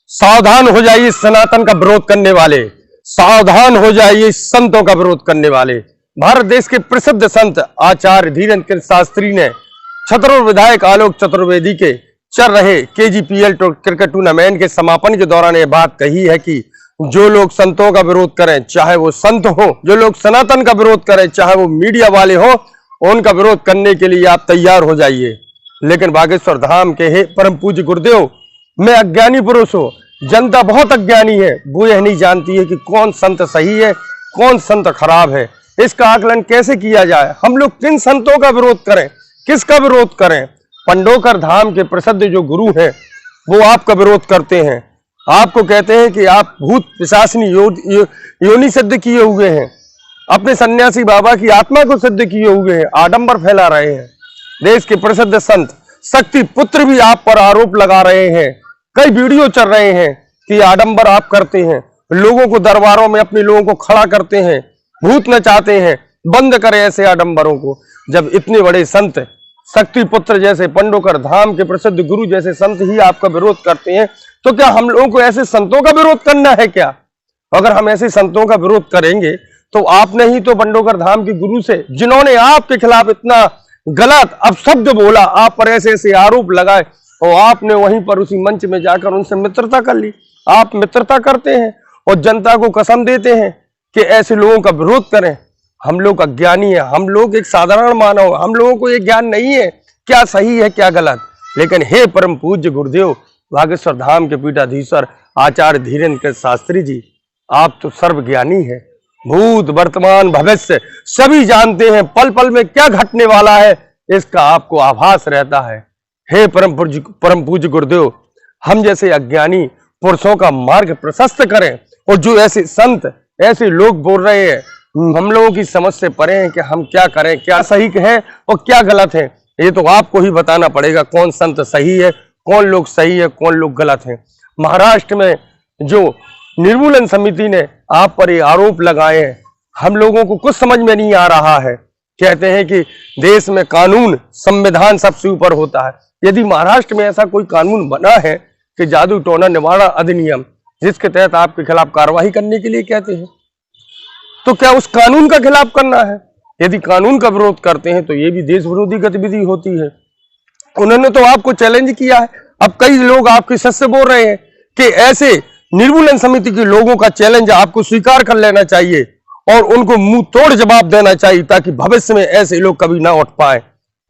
सावधान हो जाइए सनातन का विरोध करने वाले, सावधान हो जाइए संतों का विरोध करने वाले। भारत देश के प्रसिद्ध संत आचार्य धीरेन्द्र शास्त्री ने छतरपुर विधायक आलोक चतुर्वेदी के चल रहे केजीपीएल क्रिकेट टूर्नामेंट के समापन के दौरान यह बात कही है कि जो लोग संतों का विरोध करें, चाहे वो संत हो, जो लोग सनातन का विरोध करें, चाहे वो मीडिया वाले हो, उनका विरोध करने के लिए आप तैयार हो जाइए। लेकिन बागेश्वर धाम के हे परम पूज्य गुरुदेव, मैं अज्ञानी पुरुष हूं, जनता बहुत अज्ञानी है, वो यह नहीं जानती है कि कौन संत सही है, कौन संत खराब है। इसका आकलन कैसे किया जाए? हम लोग किन संतों का विरोध करें, किसका विरोध करें? पंडोकर धाम के प्रसिद्ध जो गुरु हैं वो आपका विरोध करते हैं, आपको कहते हैं कि आप भूत पिशाचिनी योनि सिद्ध किए हुए हैं, अपने सन्यासी बाबा की आत्मा को सिद्ध किए हुए हैं, आडंबर फैला रहे हैं। देश के प्रसिद्ध संत शक्ति पुत्र भी आप पर आरोप लगा रहे हैं, कई वीडियो चल रहे हैं कि आडंबर आप करते हैं, लोगों को दरबारों में अपने लोगों को खड़ा करते हैं, भूत नचाते हैं। बंद करें ऐसे आडंबरों को। जब इतने बड़े संत शक्ति पुत्र जैसे पंडोकर धाम के प्रसिद्ध गुरु जैसे संत ही आपका विरोध करते हैं, तो क्या हम लोगों को ऐसे संतों का विरोध करना है क्या? अगर हम ऐसे संतों का विरोध करेंगे तो आपने ही तो पंडोकर धाम के गुरु से, जिन्होंने आपके खिलाफ इतना गलत अपशब्द बोला, आप पर ऐसे ऐसे आरोप लगाए, और आपने वहीं पर उसी मंच में जाकर उनसे मित्रता कर ली। आप मित्रता करते हैं और जनता को कसम देते हैं कि ऐसे लोगों का विरोध करें। हम लोग अज्ञानी है, हम लोग एक साधारण मानव, हम लोगों को ये ज्ञान नहीं है क्या सही है क्या गलत। लेकिन हे परम पूज्य गुरुदेव बागेश्वर धाम के पीठाधीश्वर आचार्य धीरेन्द्र शास्त्री जी, आप तो सर्वज्ञानी है, भूत वर्तमान भविष्य सभी जानते हैं, पल पल में क्या घटने वाला है इसका आपको आभास रहता है। हे परम पूज्य गुरुदेव, हम जैसे अज्ञानी पुरुषों का मार्ग प्रशस्त करें, और जो ऐसे संत ऐसे लोग बोल रहे हैं, हम लोगों की समझ से परे हैं कि हम क्या करें, क्या सही है और क्या गलत है। ये तो आपको ही बताना पड़ेगा कौन संत सही है, कौन लोग सही है, कौन लोग गलत है। महाराष्ट्र में जो निर्मूलन समिति ने आप पर ये आरोप लगाए हैं, हम लोगों को कुछ समझ में नहीं आ रहा है। कहते हैं कि देश में कानून संविधान सबसे ऊपर होता है। यदि महाराष्ट्र में ऐसा कोई कानून बना है कि जादू टोना निवारण अधिनियम, जिसके तहत आपके खिलाफ कार्रवाई करने के लिए कहते हैं, तो क्या उस कानून का खिलाफ करना है? यदि कानून का विरोध करते हैं तो ये भी देश विरोधी गतिविधि होती है। उन्होंने तो आपको चैलेंज किया है। अब कई लोग आपके सच बोल रहे हैं कि ऐसे निर्मूलन समिति के लोगों का चैलेंज आपको स्वीकार कर लेना चाहिए और उनको मुंह तोड़ जवाब देना चाहिए, ताकि भविष्य में ऐसे लोग कभी ना उठ पाए।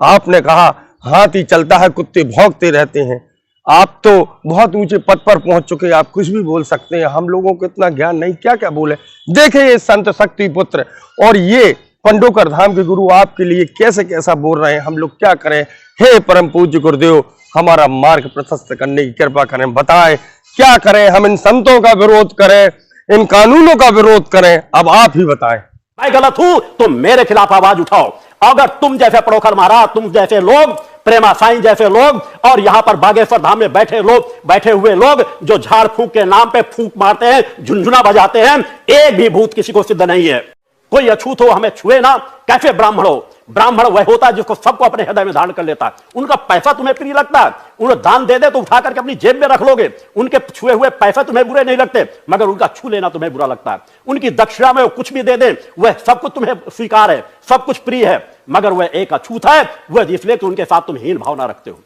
आपने कहा हाथी चलता है कुत्ते भौंकते रहते हैं। आप तो बहुत ऊंचे पद पर पहुंच चुके हैं, आप कुछ भी बोल सकते हैं, हम लोगों को इतना ज्ञान नहीं, क्या क्या बोले। देखें ये संत शक्ति पुत्र और ये पंडोकर धाम के गुरु आपके लिए कैसे कैसा बोल रहे हैं, हम लोग क्या करें? हे परम पूज्य गुरुदेव, हमारा मार्ग प्रशस्त करने की कृपा करें, बताएं क्या करें? हम इन संतों का विरोध करें, इन कानूनों का विरोध करें? अब आप ही बताएं। मैं गलत हूं तो मेरे खिलाफ आवाज उठाओ। अगर तुम जैसे पंडोकर महाराज, तुम जैसे लोग, प्रेमा साईं जैसे लोग, और यहां पर बागेश्वर धाम में बैठे हुए लोग जो झाड़ फूंक के नाम पे फूंक मारते हैं, झुनझुना बजाते हैं, एक भी भूत किसी को सिद्ध नहीं है। कोई अछूत हो हमें छुए ना। कैसे ब्राह्मण हो? ब्राह्मण वह होता है जिसको सबको अपने हृदय में धारण कर लेता है। उनका पैसा तुम्हें प्रिय लगता है, उन्हें दान दे दे तो उठा करके अपनी जेब में रख लोगे। उनके छुए हुए पैसे तुम्हें बुरे नहीं लगते, मगर उनका छू लेना तुम्हें बुरा लगता है। उनकी दक्षिणा में वो कुछ भी दे दे, वह सब कुछ तुम्हें स्वीकार है, सब कुछ प्रिय है, मगर वह एक अछूत है, वह इसलिए तो उनके साथ तुम हीन भावना रखते हो।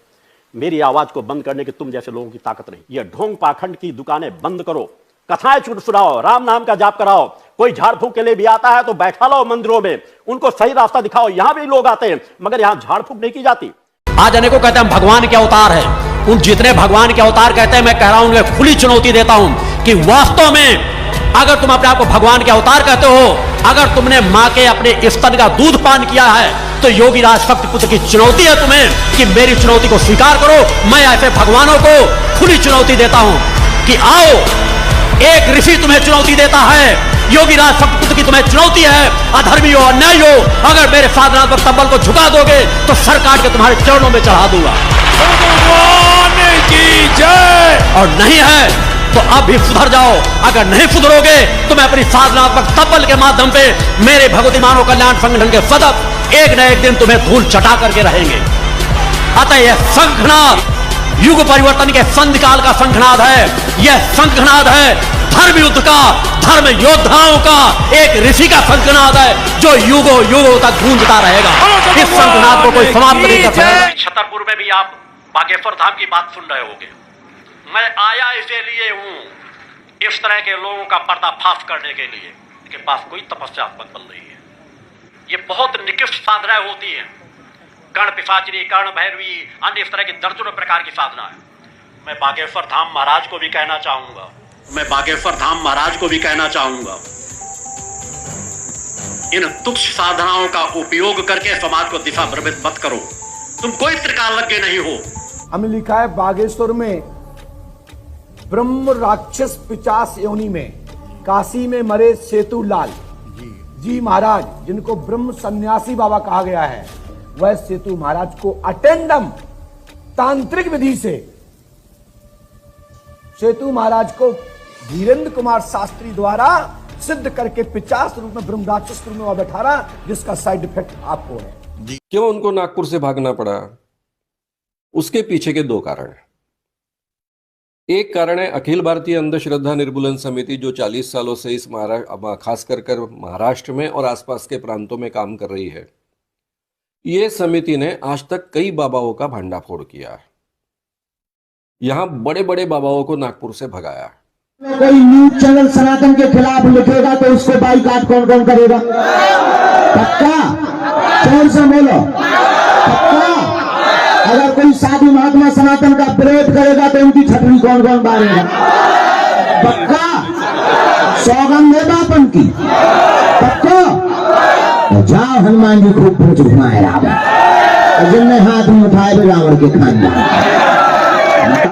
मेरी आवाज को बंद करने की तुम जैसे लोगों की ताकत नहीं। यह ढोंग पाखंड की दुकानें बंद करो, कथाएं सुनाओ, राम नाम का जाप कराओ। कोई झाड़ फूंक के लिए भी आता है तो बैठा लो मंदिरों में, उनको सही रास्ता दिखाओ। यहां भी लोग आते हैं, मगर यहां झाड़ फूंक नहीं की जाती। आज अनेकों कहते हैं हम भगवान के अवतार है। उन जितने भगवान के अवतार कहते हैं, मैं कह रहा हूं उन्हें खुली चुनौती देता हूं कि वास्तव में अगर तुम अपने आप को भगवान के अवतार कहते हो, अगर तुमने मां के अपने स्तन का दूध पान किया है, तो योगी राज शक्ति पुत्र की चुनौती है तुम्हें कि मेरी चुनौती को स्वीकार करो। मैं ऐसे भगवानों को खुली चुनौती देता हूं कि आओ। एक ऋषि तुम्हें चुनौती देता है, योगी राज शक्ति पुत्र की तुम्हें चुनौती है। अधर्मी हो, अन्याय हो, अगर मेरे साधनात्मक तंबल को झुका दोगे तो सर काट के तुम्हारे चरणों में चढ़ा दूंगा। भगवान की जय। और नहीं है तो अब भी सुधर जाओ। अगर नहीं सुधरोगे तो मैं अपनी साधनात्मक तंबल के माध्यम से मेरे भगवती मानव कल्याण संगठन के सदस्य एक न एक दिन तुम्हें धूल चटा करके रहेंगे। अतः यह शंखनाद युग परिवर्तन के संधिकाल का शंखनाद है। यह शंखनाद है धर्म युद्ध का, धर्म योद्धाओं का, एक ऋषि का शंखनाद है जो युगों युगों तक गूंजता रहेगा। इस शंखनाद को कोई समाप्त नहीं कर सकता। छतरपुर में भी आप बागेश्वर धाम की बात सुन रहे होंगे। मैं आया इसीलिए हूं, इस तरह के लोगों का पर्दाफाश करने के लिए। इनके पास कोई तपस्यात्मक बल नहीं है। ये बहुत निकृष्ट साधनाएं होती हैं, कर्ण पिशाचिनी, कर्ण भैरवी, अन्य इस तरह की दर्जनों प्रकार की साधना है। मैं बागेश्वर धाम महाराज को भी कहना चाहूंगा, इन तुच्छ साधनाओं का उपयोग करके समाज को दिशा भ्रमित मत करो। तुम कोई त्रिकालज्ञ नहीं हो। हमें लिखा है बागेश्वर में ब्रह्म राक्षस पिचास योनि में काशी में मरे सेतु लाल जी महाराज, जिनको ब्रह्म सन्यासी बाबा कहा गया है, वह सेतु महाराज को अटेंडम तांत्रिक विधि से सेतु महाराज को धीरेन्द्र कुमार शास्त्री द्वारा सिद्ध करके 50 रूप में ब्रह्म राक्षस रूप में वह बैठा रहा, जिसका साइड इफेक्ट आपको है। क्यों उनको नागपुर से भागना पड़ा? उसके पीछे के दो कारण हैं। एक कारण है अखिल भारतीय अंधश्रद्धा निर्मूलन समिति, जो 40 सालों से इस खास कर महाराष्ट्र में और आसपास के प्रांतों में काम कर रही है। ये समिति ने आज तक कई बाबाओं का भंडाफोड़ किया है, यहां बड़े बड़े बाबाओं को नागपुर से भगाया। कोई न्यूज चैनल सनातन के खिलाफ लिखेगा तो उसको बाइकाट कौन कौन करेगा? पक्का? जोर से बोलो, पक्का? अगर कोई साधु महात्मा सनातन का विरोध करेगा तो उनकी छतरी कौन कौन मारेगा? पक्का? सौगंध है बापन की, पक्का? तो जाओ हनुमान जी खूब पूछ घुमाए रावण, जिनने हाथ में उठाए रावण के खानदान।